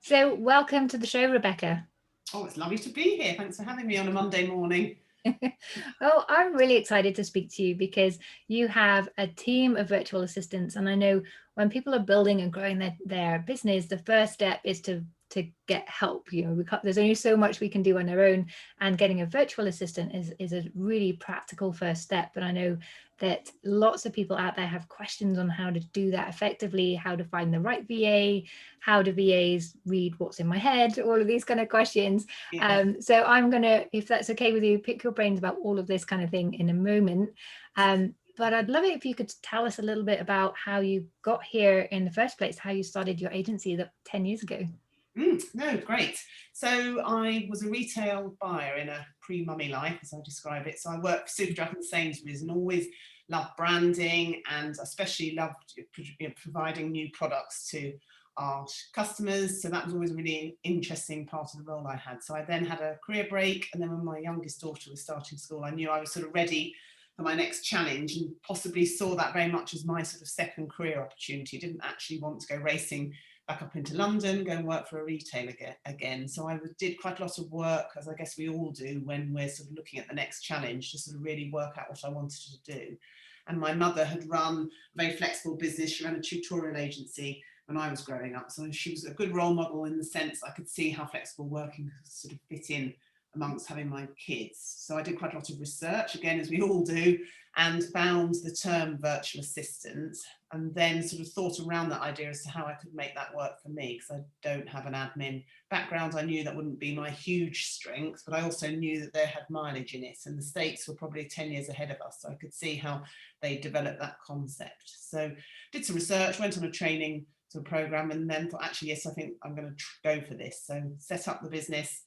So welcome to the show, Rebecca. Oh, it's lovely to be here. Thanks for having me on a Monday morning. Oh, I'm really excited to speak to you because you have a team of virtual assistants. And I know when people are building and growing their business, the first step is to get help. There's only so much we can do on our own, and getting a virtual assistant is a really practical first step. But I know that lots of people out there have questions on how to do that effectively, how to find the right VA, how do VAs read what's in my head, all of these kind of questions. Yeah. So I'm going to, if that's okay with you, pick your brains about all of this kind of thing in a moment. But I'd love it if you could tell us a little bit about how you got here in the first place, how you started your agency 10 years ago. No, great. So I was a retail buyer in a pre-mummy life, as I describe it. So I worked for Superdrug and Sainsbury's and always loved branding, and especially loved providing new products to our customers. So that was always a really interesting part of the role I had. So I then had a career break, and then when my youngest daughter was starting school, I knew I was sort of ready for my next challenge, and possibly saw that very much as my sort of second career opportunity. Didn't actually want to go racing back up into London, go and work for a retailer again. So I did quite a lot of work, as I guess we all do when we're sort of looking at the next challenge, to sort of really work out what I wanted to do. And my mother had run a very flexible business. She ran a tutorial agency when I was growing up. So she was a good role model in the sense I could see how flexible working could sort of fit in amongst having my kids. So I did quite a lot of research, again, as we all do, and found the term virtual assistant, and then sort of thought around that idea as to how I could make that work for me, because I don't have an admin background. I knew that wouldn't be my huge strength, but I also knew that they had mileage in it, and the States were probably 10 years ahead of us, so I could see how they developed that concept. So did some research, went on a training sort of program, and then thought, actually, yes, I think I'm going to go for this. So set up the business,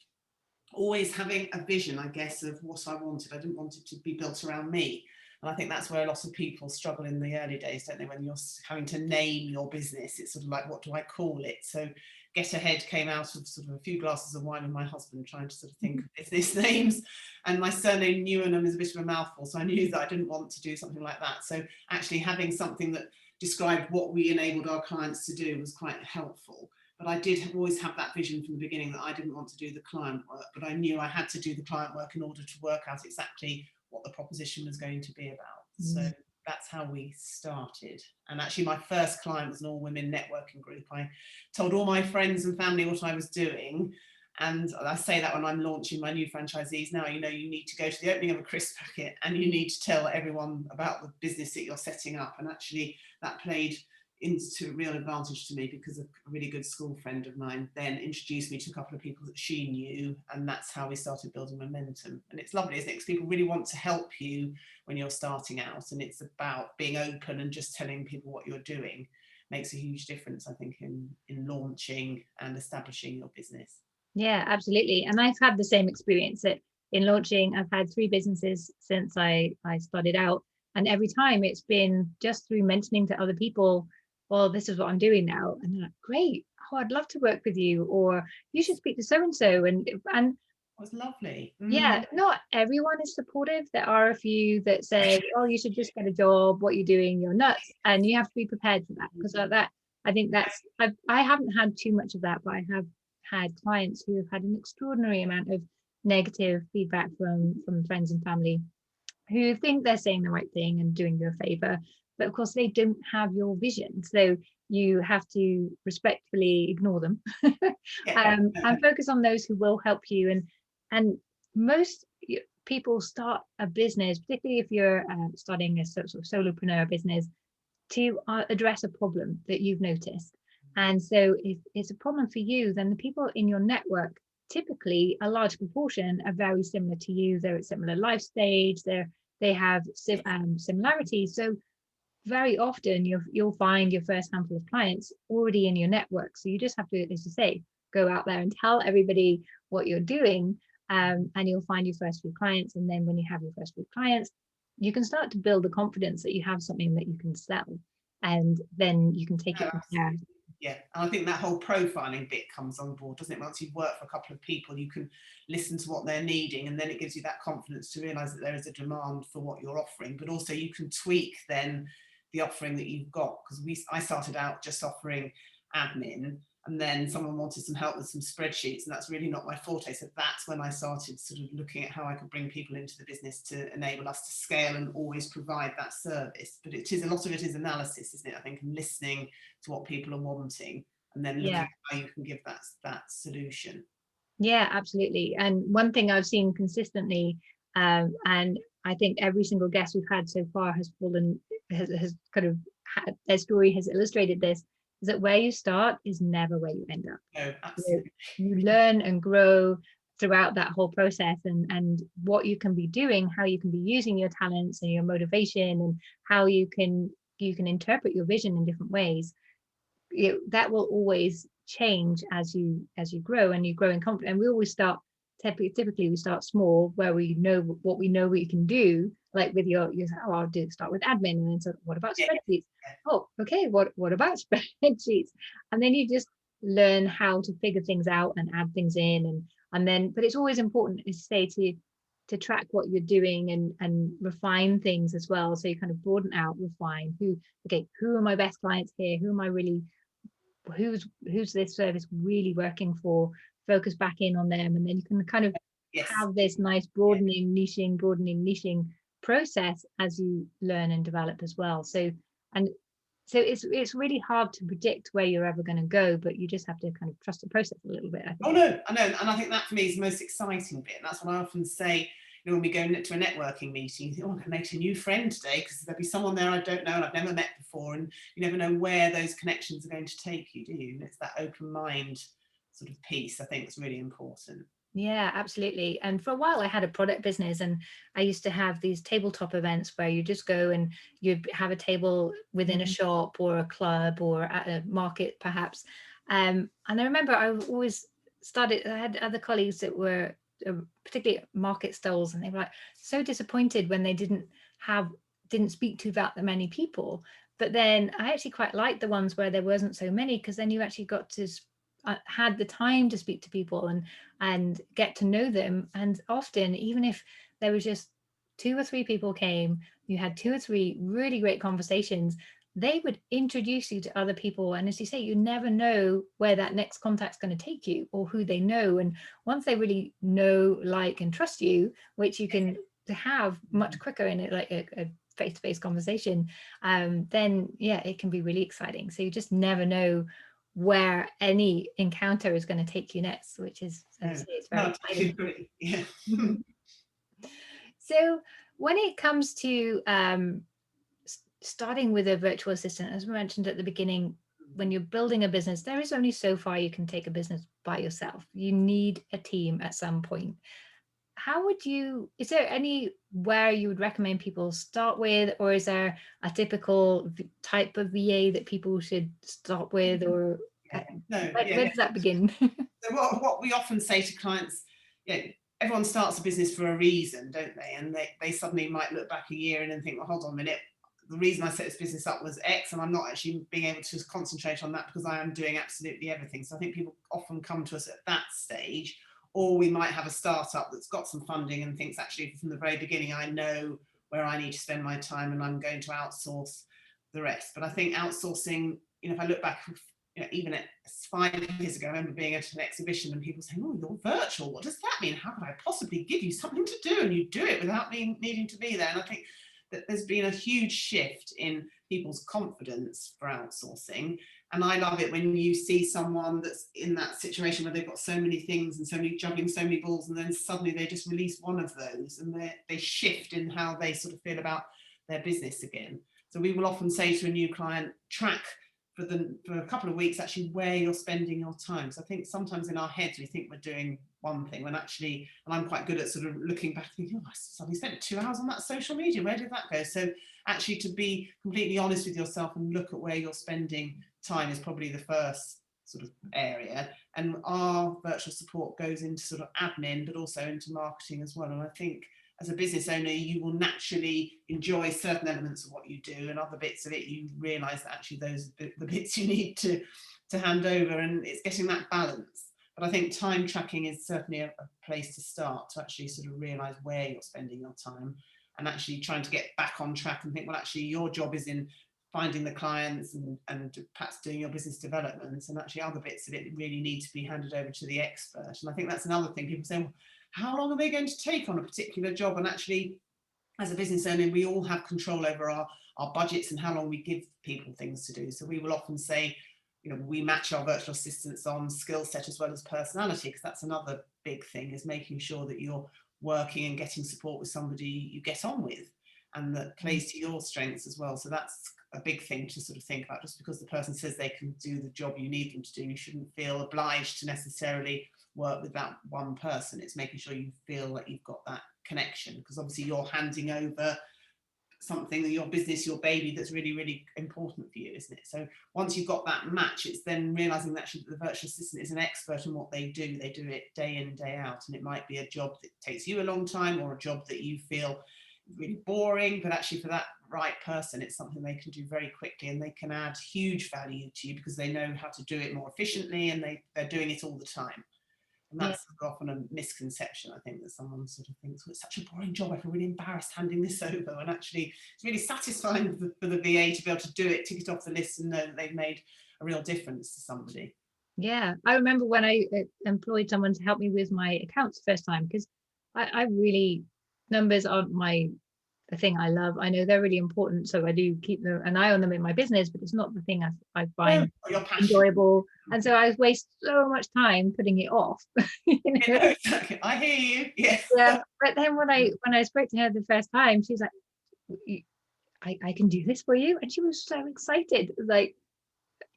always having a vision, I guess, of what I wanted. I didn't want it to be built around me. And I think that's where a lot of people struggle in the early days, don't they? When you're having to name your business, it's sort of like, what do I call it? So Get Ahead came out of sort of a few glasses of wine with my husband, trying to sort of think of business names. And my surname Newenham is a bit of a mouthful, so I knew that I didn't want to do something like that. So actually having something that described what we enabled our clients to do was quite helpful. But I did always have that vision from the beginning that I didn't want to do the client work, but I knew I had to do the client work in order to work out exactly what the proposition was going to be about. So that's how we started. And actually my first client was an all-women networking group. I told all my friends and family what I was doing. And I say that when I'm launching my new franchisees now, you need to go to the opening of a crisp packet and you need to tell everyone about the business that you're setting up. And actually that played into real advantage to me, because a really good school friend of mine then introduced me to a couple of people that she knew, and that's how we started building momentum. And it's lovely, isn't it? Because people really want to help you when you're starting out, and it's about being open and just telling people what you're doing makes a huge difference, I think, in launching and establishing your business. Yeah, absolutely. And I've had the same experience that in launching, I've had three businesses since I started out. And every time it's been just through mentioning to other people, well, this is what I'm doing now. And they're like, great. Oh, I'd love to work with you. Or you should speak to so and so. And It was lovely. yeah, not everyone is supportive. There are a few that say, oh, you should just get a job. What you're doing, you're nuts. And you have to be prepared for that. Because that, I think I haven't had too much of that, but I have had clients who have had an extraordinary amount of negative feedback from friends and family who think they're saying the right thing and doing you a favor. But of course, they don't have your vision. So you have to respectfully ignore them Yeah. and focus on those who will help you. And most people start a business, particularly if you're starting a sort of solopreneur business, to address a problem that you've noticed. And so if it's a problem for you, then the people in your network, typically a large proportion, are very similar to you. They're at similar life stage. They have similarities. So very often you'll find your first handful of clients already in your network. So you just have to, as you say, go out there and tell everybody what you're doing, and you'll find your first few clients. And then when you have your first few clients, you can start to build the confidence that you have something that you can sell, and then you can take No, it from there. absolutely. Yeah, and I think that whole profiling bit comes on board, doesn't it? Once you've worked for a couple of people, you can listen to what they're needing, and then it gives you that confidence to realise that there is a demand for what you're offering. But also you can tweak then the offering that you've got, because I started out just offering admin, And then someone wanted some help with some spreadsheets, and that's really not my forte. So that's when I started sort of looking at how I could bring people into the business to enable us to scale and always provide that service. But it is, a lot of it is analysis, isn't it? I think, and listening to what people are wanting, and then looking Yeah. at how you can give that solution. Yeah, absolutely. And one thing I've seen consistently, and I think every single guest we've had so far has kind of had, their story has illustrated this, is that where you start is never where you end up. No, absolutely. You learn and grow throughout that whole process, and what you can be doing, how you can be using your talents and your motivation, and how you can interpret your vision in different ways. That will always change as you grow, and you grow in confidence. And we always start, typically we start small, where we know what we can do, like with your oh, I'll start with admin, and then so what about spreadsheets? Oh, okay, what about spreadsheets? And then you just learn how to figure things out and add things in, and then, but it's always important, is to say, to track what you're doing, and refine things as well. So you kind of broaden out, refine, who are my best clients here, who's this service really working for, focus back in on them, and then you can kind of have this nice broadening niching process as you learn and develop as well. So it's really hard to predict where you're ever going to go, but you just have to kind of trust the process a little bit, I think. Oh no, I know, and I think that for me is the most exciting bit. And that's what I often say, when we go to a networking meeting, you think, oh, I can make a new friend today, because there'll be someone there I don't know and I've never met before, and you never know where those connections are going to take you, do you? And it's that open mind sort of piece, I think, is really important. Yeah, absolutely. And for a while I had a product business, and I used to have these tabletop events where you just go and you have a table within a shop or a club or at a market perhaps. And I remember I always I had other colleagues that were particularly market stalls, and they were like so disappointed when they didn't speak to that many people. But then I actually quite liked the ones where there wasn't so many, because then you actually got to had the time to speak to people and get to know them. And often, even if there was just 2 or 3 people came, you had 2 or 3 really great conversations, they would introduce you to other people. And as you say, you never know where that next contact's going to take you, or who they know. And once they really know, like, and trust you, which you can have much quicker in it, like a face-to-face conversation, then yeah, it can be really exciting. So you just never know where any encounter is going to take you next, which is, as I say, it's very exciting. Yeah. So when it comes to starting with a virtual assistant, as we mentioned at the beginning, when you're building a business, there is only so far you can take a business by yourself. You need a team at some point. Is there anywhere you would recommend people start with, or is there a typical type of VA that people should start with, or where does that begin? So what we often say to clients, everyone starts a business for a reason, don't they? And they suddenly might look back a year and then think, well, hold on a minute, the reason I set this business up was X, and I'm not actually being able to concentrate on that because I am doing absolutely everything. So I think people often come to us at that stage. Or we might have a startup that's got some funding and thinks, actually, from the very beginning, I know where I need to spend my time and I'm going to outsource the rest. But I think outsourcing, if I look back, even at 5 years ago, I remember being at an exhibition and people saying, oh, you're virtual. What does that mean? How could I possibly give you something to do? And you do it without needing to be there. And I think that there's been a huge shift in people's confidence for outsourcing. And I love it when you see someone that's in that situation where they've got so many things and juggling so many balls, and then suddenly they just release one of those and they shift in how they sort of feel about their business again. So we will often say to a new client, track for a couple of weeks actually where you're spending your time. So I think sometimes in our heads we think we're doing one thing when actually, and I'm quite good at sort of looking back and thinking, oh, I suddenly spent 2 hours on that social media, where did that go? So actually, to be completely honest with yourself and look at where you're spending time is probably the first sort of area. And our virtual support goes into sort of admin, but also into marketing as well. And I think as a business owner, you will naturally enjoy certain elements of what you do, and other bits of it you realise that actually those are the bits you need to hand over, and it's getting that balance. But I think time tracking is certainly a place to start, to actually sort of realise where you're spending your time and actually trying to get back on track and think, well, actually your job is in finding the clients and perhaps doing your business development, and actually other bits of it really need to be handed over to the expert. And I think that's another thing. People say, well, how long are they going to take on a particular job? And actually, as a business owner, we all have control over our budgets and how long we give people things to do. So we will often say, we match our virtual assistants on skill set as well as personality, because that's another big thing, is making sure that you're working and getting support with somebody you get on with and that plays to your strengths as well. So that's a big thing to sort of think about. Just because the person says they can do the job you need them to do, you shouldn't feel obliged to necessarily work with that one person. It's making sure you feel like you've got that connection, because obviously you're handing over something, your business, your baby, that's really, really important for you, isn't it? So once you've got that match, it's then realizing that actually the virtual assistant is an expert in what they do it day in, day out, and it might be a job that takes you a long time, or a job that you feel really boring, but actually for that right person, it's something they can do very quickly, and they can add huge value to you because they know how to do it more efficiently, and they're doing it all the time. And that's often a misconception, I think, that someone sort of thinks, well, it's such a boring job, I feel really embarrassed handing this over. And actually, it's really satisfying for the VA to be able to do it, tick it off the list, and know that they've made a real difference to somebody. Yeah, I remember when I employed someone to help me with my accounts the first time, because I really, numbers aren't the thing I love. I know they're really important, so I do keep an eye on them in my business, but it's not the thing I find enjoyable. And so I waste so much time putting it off. Exactly. I hear you. Yeah. But then when I spoke to her the first time, she was like, I can do this for you. And she was so excited. Like,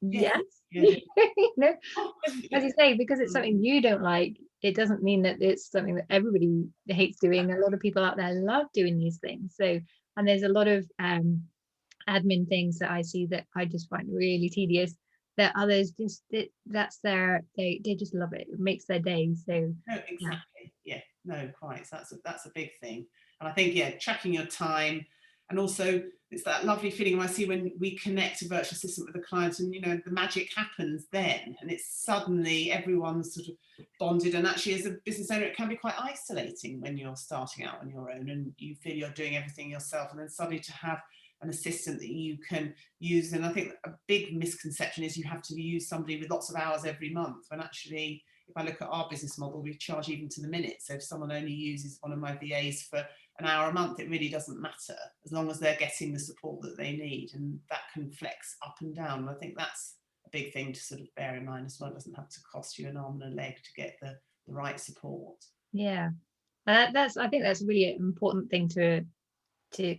yes. As you say, because it's something you don't like, it doesn't mean that it's something that everybody hates doing. A lot of people out there love doing these things. So, and there's a lot of admin things that I see that I just find really tedious, that others just, they just love it. It makes their day. So no, exactly. No, quite. So that's a big thing. And I think, tracking your time. And also, it's that lovely feeling I see when we connect a virtual assistant with a client, and the magic happens then, and it's suddenly everyone's sort of bonded. And actually, as a business owner, it can be quite isolating when you're starting out on your own and you feel you're doing everything yourself, and then suddenly to have an assistant that you can use. And I think a big misconception is you have to use somebody with lots of hours every month, when actually, if I look at our business model, we charge even to the minute. So if someone only uses one of my VAs for an hour a month, it really doesn't matter, as long as they're getting the support that they need, and that can flex up and down. And I think that's a big thing to sort of bear in mind as well. It doesn't have to cost you an arm and a leg to get the right support. Yeah, I think that's a really important thing to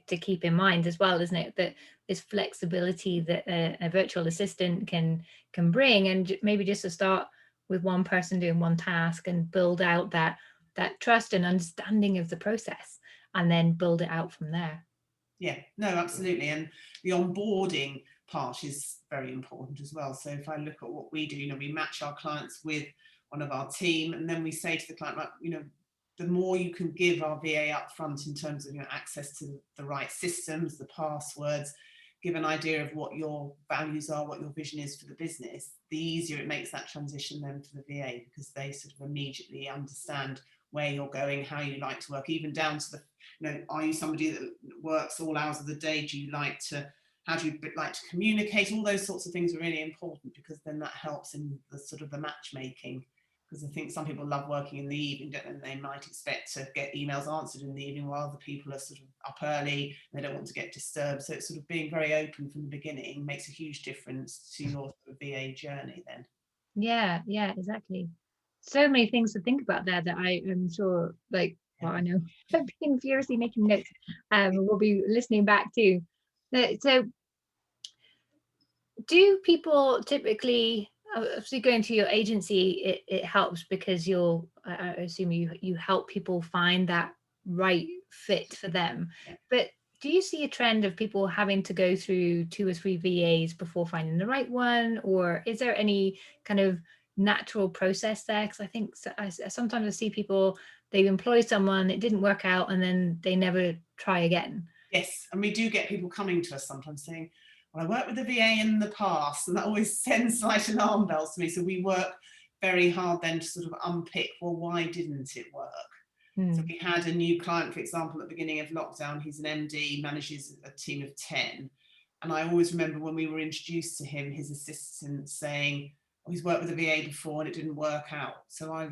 keep in mind as well, isn't it? That this flexibility that a virtual assistant can bring, and maybe just to start with one person doing one task and build out that trust and understanding of the process, and then build it out from there. Yeah, no, absolutely. And the onboarding part is very important as well. So if I look at what we do, we match our clients with one of our team, and then we say to the client, the more you can give our VA up front in terms of access to the right systems, the passwords, give an idea of what your values are, what your vision is for the business, the easier it makes that transition then for the VA, because they sort of immediately understand where you're going, how you like to work, even down to the, are you somebody that works all hours of the day? How do you like to communicate? All those sorts of things are really important, because then that helps in the sort of the matchmaking. Because I think some people love working in the evening, don't they? And they might expect to get emails answered in the evening while other people are sort of up early. They don't want to get disturbed. So it's sort of being very open from the beginning makes a huge difference to your sort of VA journey then. Yeah, exactly. So many things to think about there that I am sure, I know I've been furiously making notes. We'll be listening back too. So do people typically, obviously going to your agency, it helps because I assume you help people find that right fit for them. But do you see a trend of people having to go through 2 or 3 VAs before finding the right one? Or is there any kind of natural process there? Because I think sometimes I see people, they employ someone, it didn't work out, and then they never try again. Yes, and we do get people coming to us sometimes saying, well, I worked with the VA in the past, and that always sends slight alarm bells to me. So we work very hard then to sort of unpick, well, why didn't it work? So we had a new client, for example, at the beginning of lockdown. He's an MD, manages a team of 10. And I always remember when we were introduced to him, his assistant saying, oh, he's worked with a VA before and it didn't work out. So I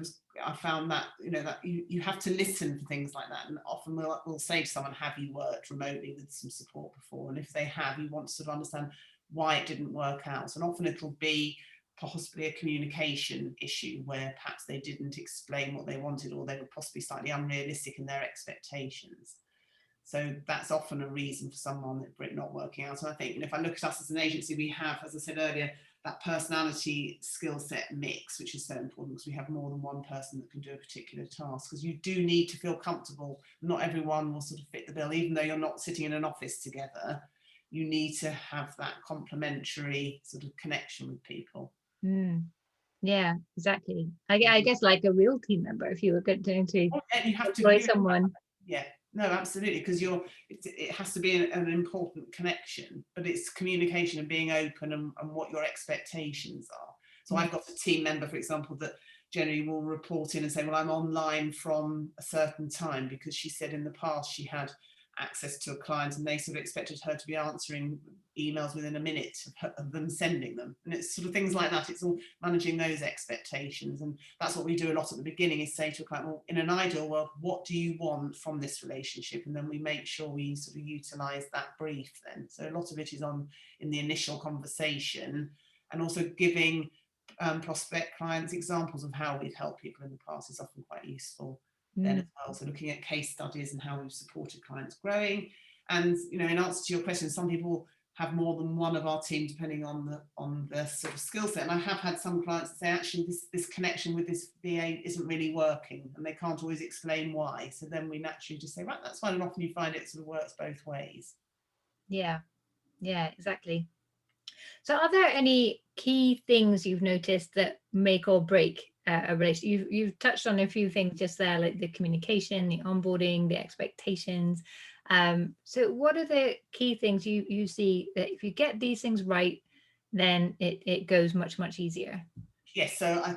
found that, that you have to listen for things like that. And often we'll say to someone, have you worked remotely with some support before? And if they have, you want to sort of understand why it didn't work out. And often it'll be possibly a communication issue where perhaps they didn't explain what they wanted, or they were possibly slightly unrealistic in their expectations. So that's often a reason for someone for it not working out. And I think, if I look at us as an agency, we have, as I said earlier, that personality skill set mix, which is so important, because we have more than one person that can do a particular task, because you do need to feel comfortable. Not everyone will sort of fit the bill, even though you're not sitting in an office together. You need to have that complementary sort of connection with people. Yeah, exactly. I guess like a real team member, if you were going to you have employ to someone. Yeah, no, absolutely, because it has to be an important connection, but it's communication and being open and what your expectations are. So I've got a team member, for example, that generally will report in and say, well, I'm online from a certain time, because she said in the past she had access to a client and they sort of expected her to be answering emails within a minute of them sending them. And it's sort of things like that. It's all managing those expectations. And that's what we do a lot at the beginning, is say to a client, well, in an ideal world, what do you want from this relationship? And then we make sure we sort of utilize that brief then. So a lot of it is in the initial conversation, and also giving prospect clients examples of how we've helped people in the past is often quite useful then as well. So looking at case studies and how we've supported clients growing. And in answer to your question, some people have more than one of our team depending on the sort of skill set. And I have had some clients that say, actually, this connection with this VA isn't really working, and they can't always explain why. So then we naturally just say, right, that's fine. And often you find it sort of works both ways. Yeah, exactly. So are there any key things you've noticed that make or break a relationship? You've touched on a few things just there, like the communication, the onboarding, the expectations. So what are the key things you see that if you get these things right, then it goes much, much easier? Yes, so I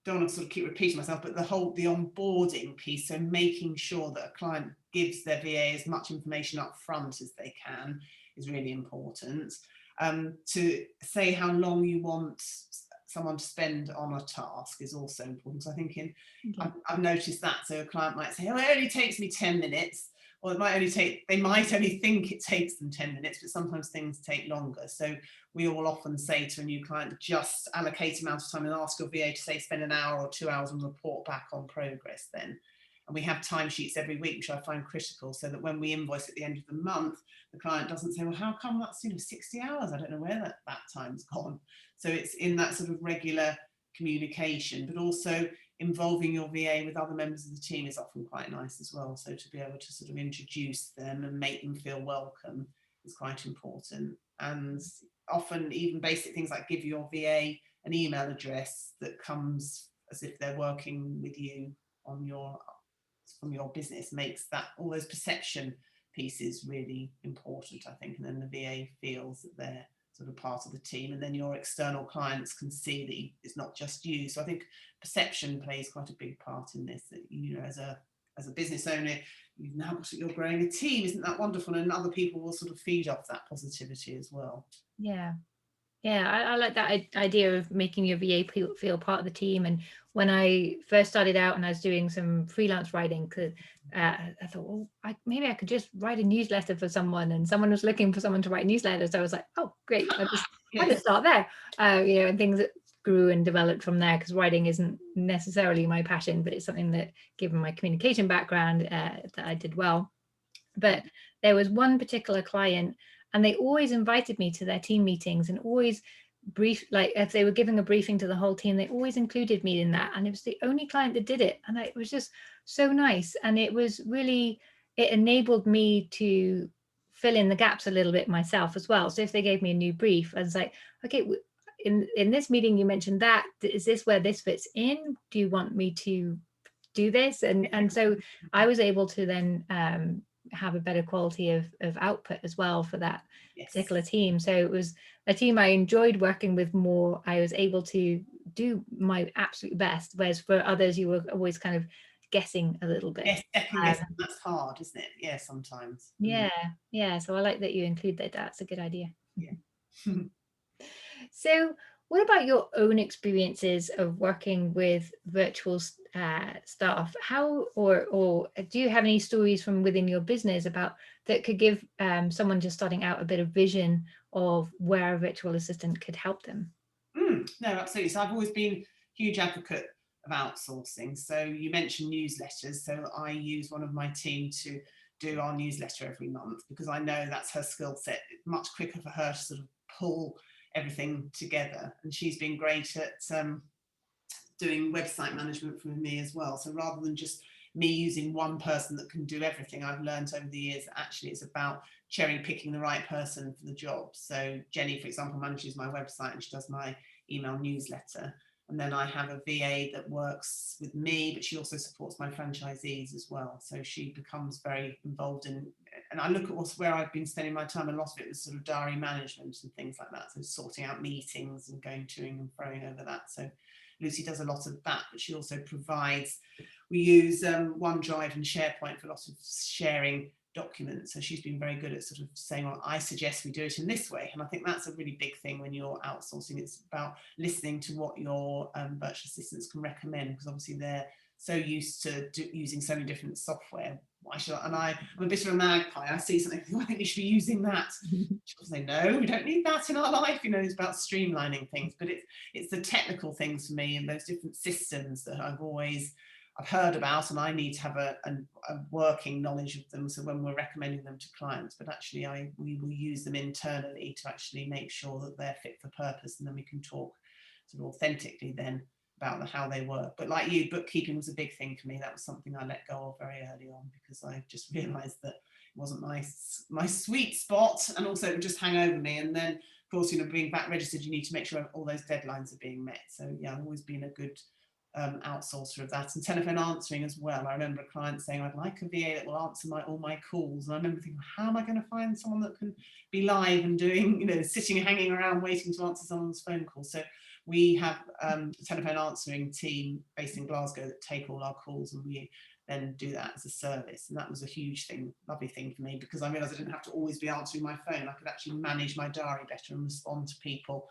don't want to sort of keep repeating myself, but the onboarding piece, so making sure that a client gives their VA as much information up front as they can, is really important. To say how long you want someone to spend on a task is also important. So I think I've noticed that. So a client might say, oh, it only takes me 10 minutes. Or they might only think it takes them 10 minutes, but sometimes things take longer. So we all often say to a new client, just allocate amount of time and ask your VA to say spend an hour or 2 hours and report back on progress then. And we have timesheets every week, which I find critical, so that when we invoice at the end of the month, the client doesn't say, well, how come that's 60 hours? I don't know where that time's gone. So it's in that sort of regular communication, but also involving your VA with other members of the team is often quite nice as well. So to be able to sort of introduce them and make them feel welcome is quite important. And often even basic things like give your VA an email address that comes as if they're working with you from your business makes that, all those perception pieces really important, I think. And then the VA feels that they're sort of part of the team, and then your external clients can see that it's not just you. So I think perception plays quite a big part in this, that as a business owner, you're growing a team, isn't that wonderful? And other people will sort of feed off that positivity as well. I like that idea of making your VA feel part of the team. And when I first started out and I was doing some freelance writing, I thought, well, maybe I could just write a newsletter for someone, and someone was looking for someone to write newsletters. So I was like, oh, great, I'll just start there. And things that grew and developed from there, because writing isn't necessarily my passion, but it's something that, given my communication background, that I did well. But there was one particular client, and they always invited me to their team meetings, and always like if they were giving a briefing to the whole team, they always included me in that. And it was the only client that did it. And it was just so nice. And it enabled me to fill in the gaps a little bit myself as well. So if they gave me a new brief, I was like, okay, in this meeting, you mentioned that, is this where this fits in? Do you want me to do this? And so I was able to then have a better quality of output as well for that particular team. So it was a team I enjoyed working with more. I was able to do my absolute best, whereas for others, you were always kind of guessing a little bit. Yes, second guessing, that's hard, isn't it? Yeah, sometimes. Yeah, so I like that you include that. That's a good idea. Yeah. So what about your own experiences of working with virtual staff? How or do you have any stories from within your business about that could give someone just starting out a bit of vision of where a virtual assistant could help them? No, absolutely. So I've always been a huge advocate of outsourcing. So you mentioned newsletters. So I use one of my team to do our newsletter every month because I know that's her skill set. It's much quicker for her to sort of pull everything together. And she's been great at doing website management for me as well. So rather than just me using one person that can do everything, I've learned over the years that actually it's about cherry picking the right person for the job. So Jenny, for example, manages my website and she does my email newsletter. And then I have a VA that works with me, but she also supports my franchisees as well. So she becomes very involved in, and I look at where I've been spending my time. A lot of it was sort of diary management and things like that. So sorting out meetings and going to and throwing over that. So Lucy does a lot of that, but she also provides, we use OneDrive and SharePoint for a lot of sharing documents. So she's been very good at sort of saying, well, I suggest we do it in this way. And I think that's a really big thing when you're outsourcing. It's about listening to what your virtual assistants can recommend, because obviously they're so used to using so many different software. Why should I? And I'm a bit of a magpie. I see something, I think you should be using that. She'll say, no, we don't need that in our life. You know, it's about streamlining things, but it's the technical things for me and those different systems that I've heard about, and I need to have a working knowledge of them. So when we're recommending them to clients, but actually we will use them internally to actually make sure that they're fit for purpose, and then we can talk sort of authentically then about how they work. But like you, bookkeeping was a big thing for me. That was something I let go of very early on because I just realized that it wasn't my sweet spot, and also it would just hang over me. And then of course, you know, being VAT registered, you need to make sure all those deadlines are being met. So yeah, I've always been a good outsourcer of that. And telephone answering as well. I remember a client saying, I'd like a VA that will answer all my calls. And I remember thinking, how am I going to find someone that can be live and doing, you know, sitting, hanging around waiting to answer someone's phone call? So we have a telephone answering team based in Glasgow that take all our calls, and we then do that as a service. And that was a huge thing, lovely thing for me, because I realized I didn't have to always be answering my phone. I could actually manage my diary better and respond to people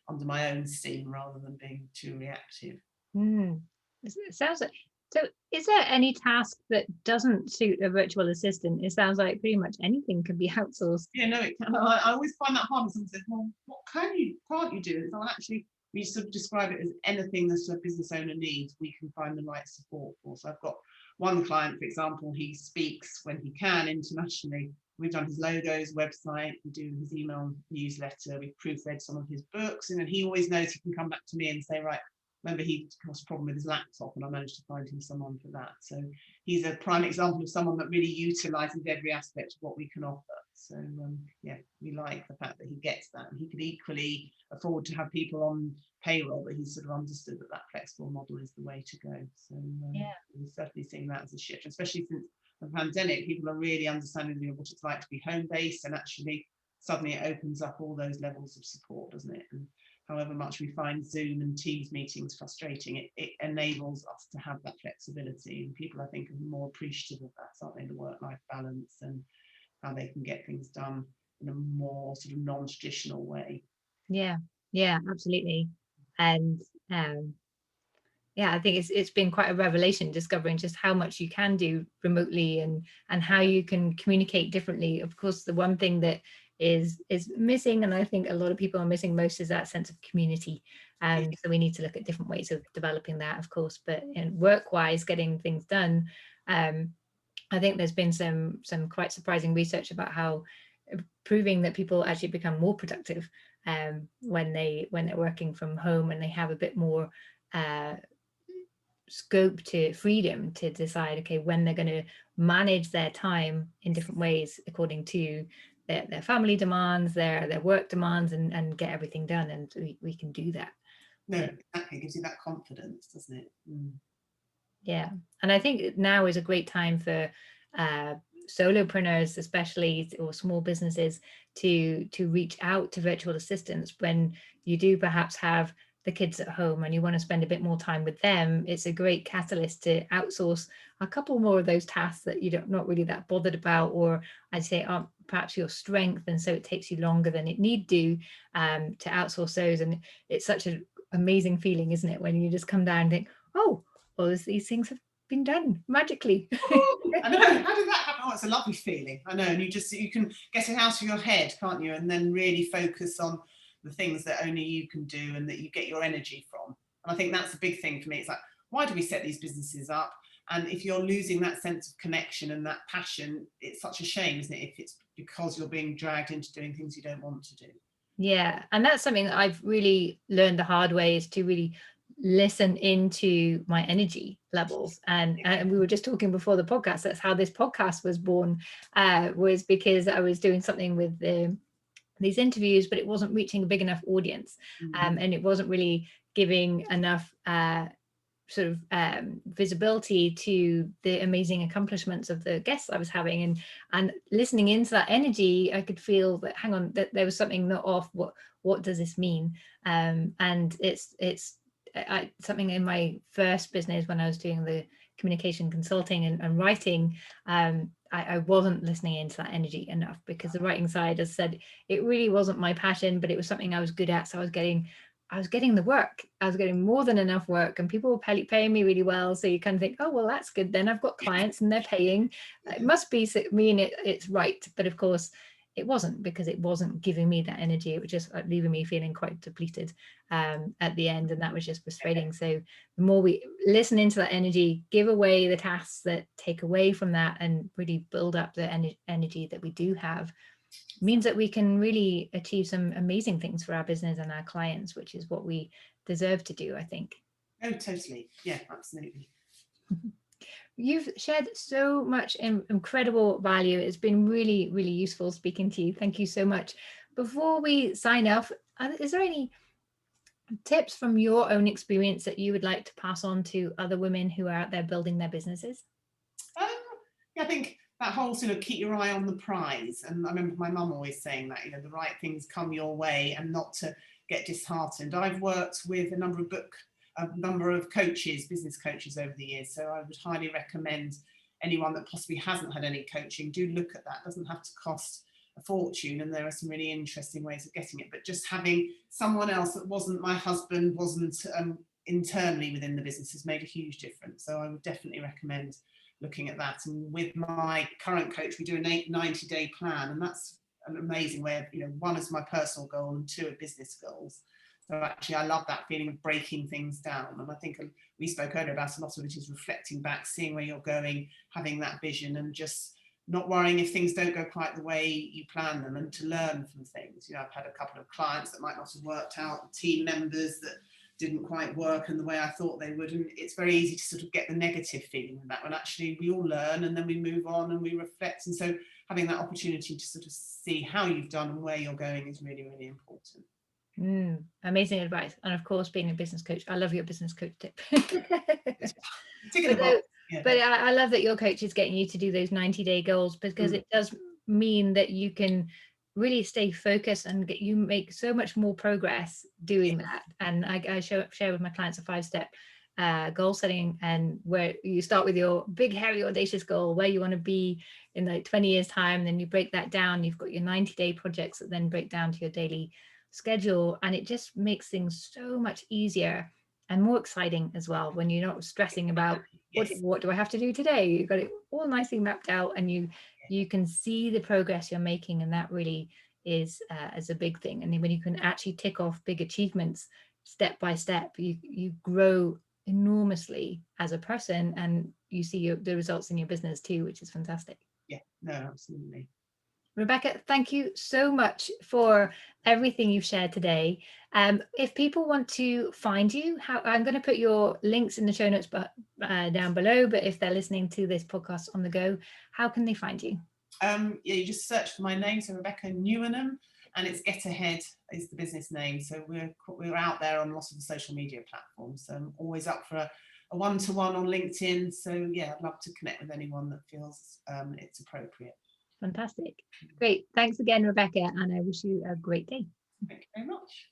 under my own steam rather than being too reactive. It sounds like, so is there any task that doesn't suit a virtual assistant? It sounds like pretty much anything can be outsourced. Yeah, no, it can. I always find that hard when someone says, well, what can't you do? And so actually, we sort of describe it as anything that a business owner needs, we can find the right support for. So I've got one client, for example, he speaks when he can internationally. We've done his logos, website, we do his email newsletter, we've proofread some of his books, and he always knows he can come back to me and say, right, remember he had a problem with his laptop and I managed to find him someone for that. So he's a prime example of someone that really utilises every aspect of what we can offer. So yeah, we like the fact that he gets that, and he could equally afford to have people on payroll, but he's sort of understood that that flexible model is the way to go. So Yeah. we're certainly seeing that as a shift, especially since the pandemic. People are really understanding, you know, what it's like to be home based, and actually suddenly it opens up all those levels of support, doesn't it? And however much we find Zoom and Teams meetings frustrating, it enables us to have that flexibility. And people, I think, are more appreciative of that, aren't they? The work-life balance and how they can get things done in a more sort of non-traditional way. Yeah, absolutely. And yeah, I think it's been quite a revelation discovering just how much you can do remotely and how you can communicate differently. Of course, the one thing that is missing, and I think a lot of people are missing most, is that sense of community. So we need to look at different ways of developing that, of course. But in work-wise, getting things done, I think there's been some quite surprising research about how proving that people actually become more productive when they're working from home, and they have a bit more scope to freedom to decide, okay, when they're going to manage their time in different ways according to their family demands, their work demands, and get everything done. And we can do that. No, exactly. It gives you that confidence, doesn't it? Yeah, and I think now is a great time for solopreneurs, especially, or small businesses, to reach out to virtual assistants when you do perhaps have the kids at home and you want to spend a bit more time with them, it's a great catalyst to outsource a couple more of those tasks that you're not really that bothered about, or I'd say aren't perhaps your strength, and so it takes you longer than it need to outsource those. And it's such an amazing feeling, isn't it, when you just come down and think, oh, well, these things have been done magically. I know, how did that happen? Oh, it's a lovely feeling. I know, and you can get it out of your head, can't you, and then really focus on the things that only you can do and that you get your energy from. And I think that's a big thing for me. It's like, why do we set these businesses up? And if you're losing that sense of connection and that passion, it's such a shame, isn't it, if it's because you're being dragged into doing things you don't want to do. Yeah, and that's something that I've really learned the hard way, is to really listen into my energy levels. And we were just talking before the podcast, that's how this podcast was born, was because I was doing something with these interviews, but it wasn't reaching a big enough audience, and it wasn't really giving enough sort of visibility to the amazing accomplishments of the guests I was having, and listening into that energy, I could feel that, hang on, that there was something not off. What does this mean? And it's something in my first business, when I was doing the communication consulting and writing, I wasn't listening into that energy enough, because the writing side, as I said, it really wasn't my passion, but it was something I was good at. So I was getting the work. I was getting more than enough work, and people were paying me really well. So you kind of think, oh, well, that's good. Then I've got clients and they're paying. It must mean it's right. But of course, it wasn't, because it wasn't giving me that energy. It was just leaving me feeling quite depleted at the end. And that was just frustrating. So the more we listen into that energy, give away the tasks that take away from that, and really build up the energy that we do have, means that we can really achieve some amazing things for our business and our clients, which is what we deserve to do, I think. Oh, totally. Yeah, absolutely. You've shared so much incredible value. It's been really, really useful speaking to you. Thank you so much. Before we sign off, is there any tips from your own experience that you would like to pass on to other women who are out there building their businesses? Yeah, I think that whole sort of keep your eye on the prize. And I remember my mum always saying that, the right things come your way, and not to get disheartened. I've worked with a number of coaches, business coaches, over the years. So I would highly recommend anyone that possibly hasn't had any coaching, do look at that. It doesn't have to cost a fortune, and there are some really interesting ways of getting it. But just having someone else that wasn't my husband, wasn't internally within the business, has made a huge difference. So I would definitely recommend looking at that. And with my current coach, we do a 90-day plan, and that's an amazing way of, one is my personal goal and two are business goals. So actually, I love that feeling of breaking things down. And I think we spoke earlier about a lot of it is reflecting back, seeing where you're going, having that vision, and just not worrying if things don't go quite the way you plan them, and to learn from things. I've had a couple of clients that might not have worked out, team members that didn't quite work in the way I thought they would, and it's very easy to sort of get the negative feeling of that, when actually we all learn and then we move on and we reflect. And so having that opportunity to sort of see how you've done and where you're going is really, really important. Amazing advice. And of course, being a business coach, I love your business coach tip. But I love that your coach is getting you to do those 90-day goals, because it does mean that you can really stay focused and you make so much more progress doing that. And I share with my clients a 5-step goal setting, and where you start with your big, hairy, audacious goal, where you want to be in like 20 years time. Then you break that down. You've got your 90-day projects that then break down to your daily schedule, and it just makes things so much easier and more exciting as well, when you're not stressing about what do I have to do today. You've got it all nicely mapped out, and you can see the progress you're making, and that really is a big thing. And when you can actually tick off big achievements step by step, you grow enormously as a person, and you see the results in your business too, which is fantastic. Yeah, no, absolutely. Rebecca, thank you so much for everything you've shared today. If people want to find you, I'm going to put your links in the show notes down below, but if they're listening to this podcast on the go, how can they find you? Yeah, you just search for my name, so Rebecca Newenham, and it's Get Ahead is the business name. So we're out there on lots of the social media platforms. So I'm always up for a one-to-one on LinkedIn. So yeah, I'd love to connect with anyone that feels it's appropriate. Fantastic. Great. Thanks again, Rebecca, and I wish you a great day. Thank you very much.